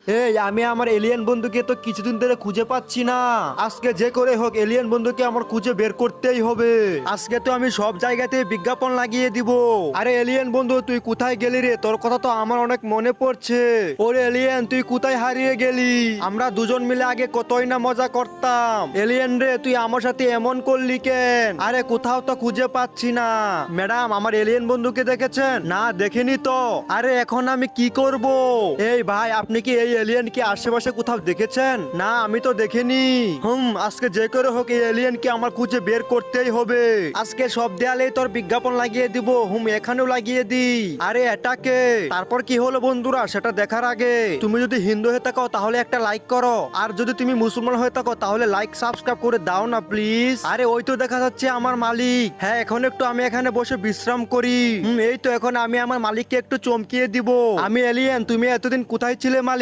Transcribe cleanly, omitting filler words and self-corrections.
এই আমি আমার এলিয়েন বন্ধুকে তো কিছুদিন ধরে খুঁজে পাচ্ছি না। আজকে যে করে হোক এলিয়েন বন্ধুকে আমার খুঁজে বের করতেই হবে। আজকে তো আমি সব জায়গাতে বিজ্ঞাপন লাগিয়ে দিব। আরে এলিয়েন বন্ধু, তুই কোথায় গেলি রে? তোর কথা তো আমার অনেক মনে পড়ছে। ওরে এলিয়েন, তুই কোথায় হারিয়ে গেলি? আমরা দুজন মিলে আগে কতই না মজা করতাম। এলিয়েন রে, তুই আমার সাথে এমন করলি কেন? আরে কোথাও তো খুঁজে পাচ্ছি না। ম্যাডাম, আমার এলিয়েন বন্ধুকে দেখেছেন? না, দেখেনি তো। আরে এখন আমি কি করব? এই ভাই, আপনি কি এই এলিয়েনকে আশেপাশে কোথাও দেখেছেন? না, আমি তো দেখিনি। আজকে যে করে হোক এই এলিয়েনকে আমার খুঁজে বের করতেই হবে। আজকে সব দেয়ালেই তোর বিজ্ঞাপন লাগিয়ে দিব। এখানেও লাগিয়ে দি। আরে এটাকে তারপর কি হলো বন্ধুরা, সেটা দেখার আগে তুমি যদি হিন্দু হয়ে থাকো তাহলে একটা লাইক করো, আর যদি তুমি মুসলমান হয়ে থাকো তাহলে লাইক সাবস্ক্রাইব করে দাও না প্লিজ। আরে ওই তো দেখা যাচ্ছে আমার মালিক। হ্যাঁ, এখন একটু আমি এখানে বসে বিশ্রাম করি। এই তো এখন আমি আমার মালিককে একটু চমকিয়ে দিব। আমি এলিয়েন, তুমি এতদিন কোথায় ছিলে মালিক?